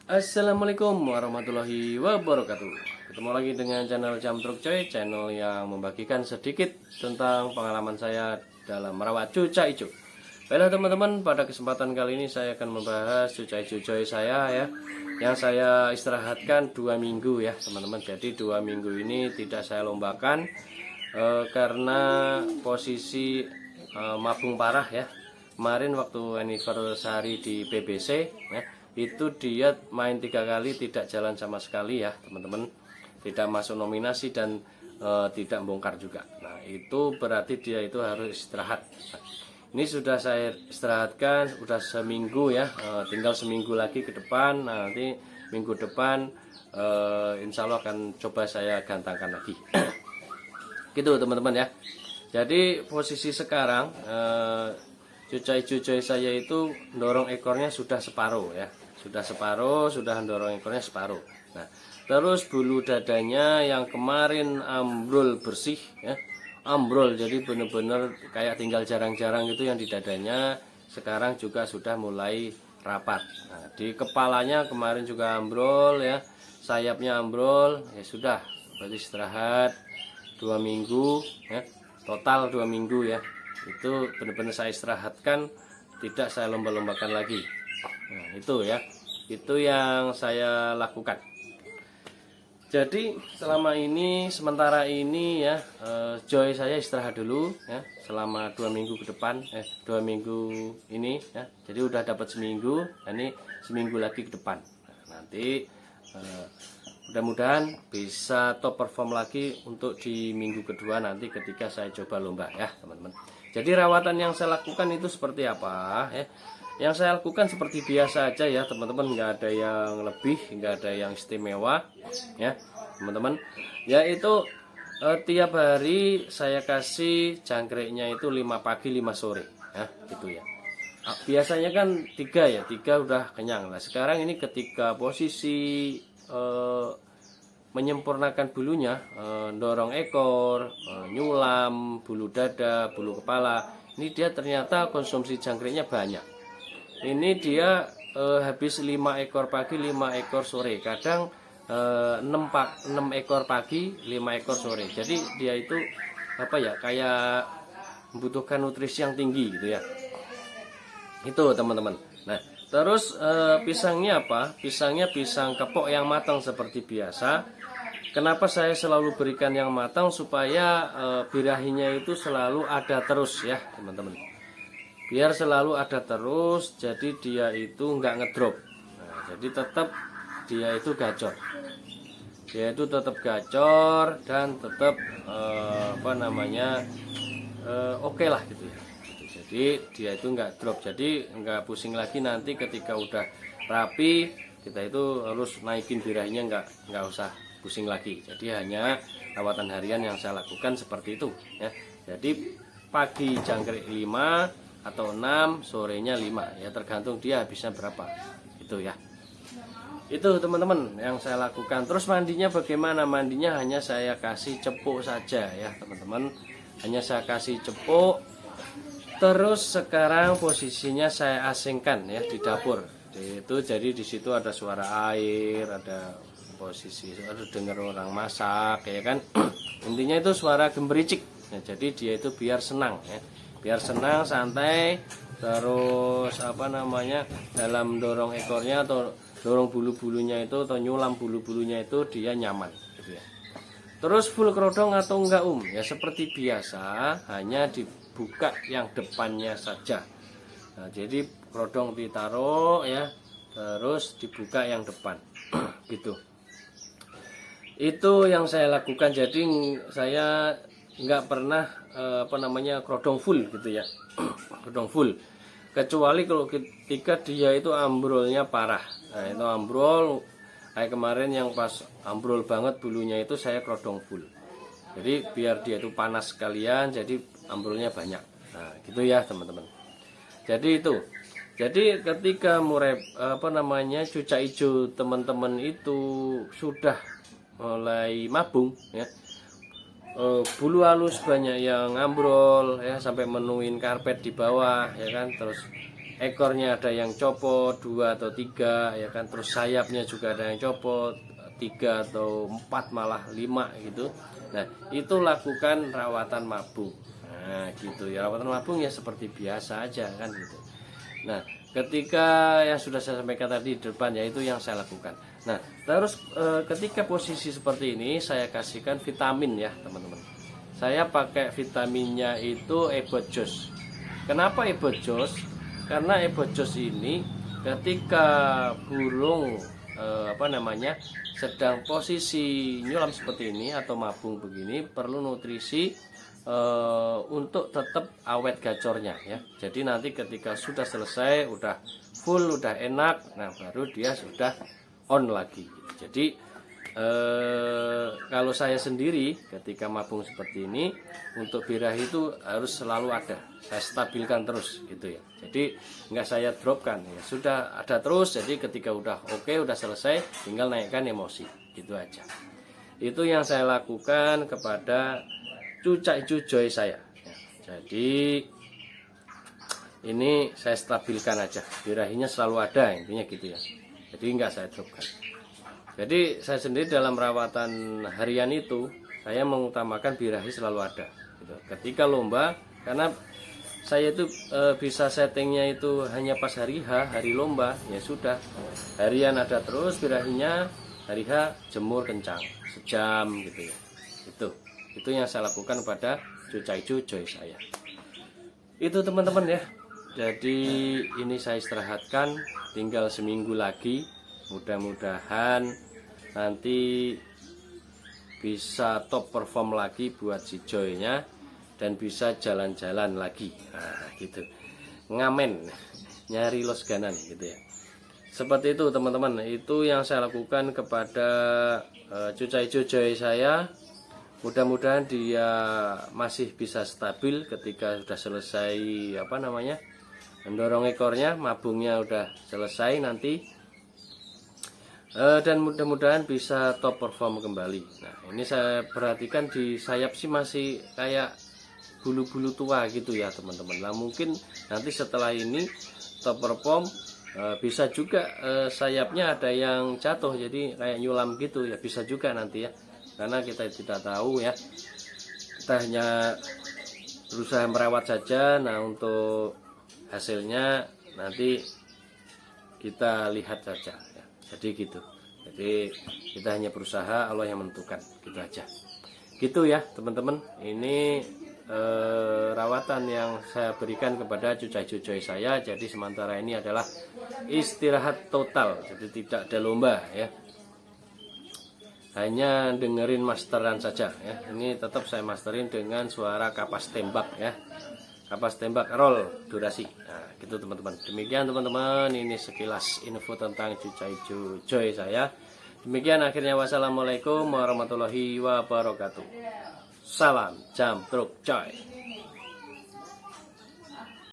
Assalamualaikum warahmatullahi wabarakatuh. Ketemu lagi dengan channel Jamtruk Coy, channel yang membagikan sedikit tentang pengalaman saya dalam merawat cuca hijau. Baiklah teman-teman, pada kesempatan kali ini saya akan membahas cuca hijau Coy saya ya, yang saya istirahatkan 2 minggu ya teman-teman. Jadi 2 minggu ini tidak saya lombakan karena posisi mabung parah ya. Kemarin waktu anniversary di BBC ya, itu dia main 3 kali tidak jalan sama sekali ya teman-teman, tidak masuk nominasi dan tidak bongkar juga. Nah itu berarti dia itu harus istirahat. Nah, ini sudah saya istirahatkan sudah seminggu ya, tinggal seminggu lagi ke depan. Nanti minggu depan insya Allah akan coba saya gantangkan lagi. Gitu teman-teman ya. Jadi posisi sekarang cuca hijau saya itu dorong ekornya sudah separuh ya, sudah separuh, sudah dorong ekornya separuh. Nah terus bulu dadanya yang kemarin ambrol bersih ya, ambrol jadi bener-bener kayak tinggal jarang-jarang gitu yang di dadanya, sekarang juga sudah mulai rapat. Nah di kepalanya kemarin juga ambrol ya, sayapnya ambrol ya, sudah berarti istirahat 2 minggu ya, total 2 minggu ya. Itu benar-benar saya istirahatkan, tidak saya lomba-lombakan lagi. Nah itu ya, itu yang saya lakukan. Jadi selama ini, sementara ini ya, Joy saya istirahat dulu ya, selama 2 minggu ke depan, 2 minggu ini ya. Jadi udah dapat seminggu, ini seminggu lagi ke depan. Nah, nanti mudah-mudahan bisa top perform lagi untuk di minggu kedua nanti ketika saya coba lomba ya teman-teman. Jadi rawatan yang saya lakukan itu seperti apa ya? Yang saya lakukan seperti biasa aja ya teman-teman, nggak ada yang lebih, nggak ada yang istimewa ya teman-teman. Yaitu tiap hari saya kasih jangkriknya itu 5 pagi 5 sore ya gitu ya. Biasanya kan 3 ya, 3 udah kenyang. Nah sekarang ini ketika posisi menyempurnakan bulunya, dorong ekor, nyulam, bulu dada, bulu kepala, ini dia ternyata konsumsi jangkriknya banyak. Ini dia habis 5 ekor pagi 5 ekor sore, kadang 6 ekor pagi 5 ekor sore. Jadi dia itu apa ya, kayak membutuhkan nutrisi yang tinggi gitu ya. Itu teman-teman. Nah terus pisangnya apa? Pisangnya pisang kepok yang matang seperti biasa. Kenapa saya selalu berikan yang matang? Supaya birahinya itu selalu ada terus ya teman-teman. Biar selalu ada terus, jadi dia itu nggak ngedrop. Nah, jadi tetap dia itu gacor. Dia itu tetap gacor dan tetap oke lah gitu ya. Jadi dia itu nggak drop, jadi nggak pusing lagi nanti ketika udah rapi kita itu harus naikin birahinya, nggak usah pusing lagi. Jadi hanya rawatan harian yang saya lakukan seperti itu ya. Jadi pagi jangkrik 5 atau 6, sorenya 5 ya, tergantung dia habisnya berapa itu ya. Itu teman-teman yang saya lakukan. Terus mandinya bagaimana? Mandinya hanya saya kasih cepuk saja ya teman-teman, hanya saya kasih cepuk. Terus sekarang posisinya saya asingkan ya di dapur. Itu jadi di situ ada suara air, ada posisi ada dengar orang masak ya kan. Intinya itu suara gemericik. Nah, jadi dia itu biar senang ya. Biar senang, santai, terus dalam dorong ekornya atau dorong bulu-bulunya itu atau nyulam bulu-bulunya itu dia nyaman gitu ya. Terus full kerodong atau enggak ya seperti biasa, hanya dibuka yang depannya saja. Nah, jadi kerodong ditaruh ya, terus dibuka yang depan gitu. Itu yang saya lakukan. Jadi saya nggak pernah kerodong full gitu ya. Kerodong full kecuali kalau ketika dia itu ambrolnya parah. Nah itu ambrol kayak kemarin yang pas ambrol banget bulunya itu saya kerodong full. Jadi biar dia itu panas sekalian, jadi ambrolnya banyak. Nah gitu ya teman-teman. Jadi itu, jadi ketika cuca hijau teman-teman itu sudah mulai mabung ya, bulu halus banyak yang ambrol ya, sampai menuin karpet di bawah ya kan. Terus ekornya ada yang copot 2 atau 3 ya kan, terus sayapnya juga ada yang copot 3 atau 4 malah 5 gitu. Nah itu lakukan rawatan mabung. Nah gitu ya, rawatan mabung ya seperti biasa aja kan gitu. Nah ketika yang sudah saya sampaikan tadi di depan, yaitu yang saya lakukan. Nah terus ketika posisi seperti ini saya kasihkan vitamin ya teman-teman. Saya pakai vitaminnya itu Ebojos. Kenapa Ebojos? Karena Ebojos ini ketika burung sedang posisi nyulam seperti ini atau mabung begini, perlu nutrisi untuk tetap awet gacornya ya. Jadi nanti ketika sudah selesai, udah full, udah enak, nah baru dia sudah on lagi. Jadi kalau saya sendiri ketika mabung seperti ini, untuk birahi itu harus selalu ada, saya stabilkan terus gitu ya. Jadi nggak saya dropkan ya, sudah ada terus. Jadi ketika udah oke, udah selesai, tinggal naikkan emosi gitu aja. Itu yang saya lakukan kepada cucak joy saya ya. Jadi ini saya stabilkan aja, birahinya selalu ada, intinya gitu ya. Jadi nggak saya dropkan. Jadi saya sendiri dalam rawatan harian itu saya mengutamakan birahi selalu ada gitu. Ketika lomba, karena saya itu bisa settingnya itu hanya pas hari H, hari lomba, ya sudah harian ada terus birahinya, hari H jemur kencang sejam gitu ya. Itu yang saya lakukan pada cucai joy saya. Itu teman-teman ya. Jadi ini saya istirahatkan, tinggal seminggu lagi. Mudah-mudahan nanti bisa top perform lagi buat si Joy-nya dan bisa jalan-jalan lagi. Nah, gitu. Ngamen, nyari losganan gitu ya. Seperti itu teman-teman. Itu yang saya lakukan kepada cucai Joy saya. Mudah-mudahan dia masih bisa stabil ketika sudah selesai mendorong ekornya, mabungnya udah selesai nanti. Dan mudah-mudahan bisa top perform kembali. Nah ini saya perhatikan di sayap sih masih kayak bulu-bulu tua gitu ya teman-teman. Nah mungkin nanti setelah ini top perform, bisa juga sayapnya ada yang jatuh jadi kayak nyulam gitu ya, bisa juga nanti ya. Karena kita tidak tahu ya, kita hanya berusaha merawat saja. Nah untuk hasilnya nanti kita lihat saja ya. Jadi gitu. Jadi kita hanya berusaha, Allah yang menentukan, gitu aja. Gitu ya teman-teman. Ini rawatan yang saya berikan kepada cucai joy saya. Jadi sementara ini adalah istirahat total. Jadi tidak ada lomba ya. Hanya dengerin masteran saja ya. Ini tetap saya masterin dengan suara kapas tembak ya. Kapas tembak roll durasi. Nah, gitu teman-teman. Demikian teman-teman, ini sekilas info tentang cucai joy saya. Demikian akhirnya, wassalamualaikum warahmatullahi wabarakatuh. Salam Camtruk Coy.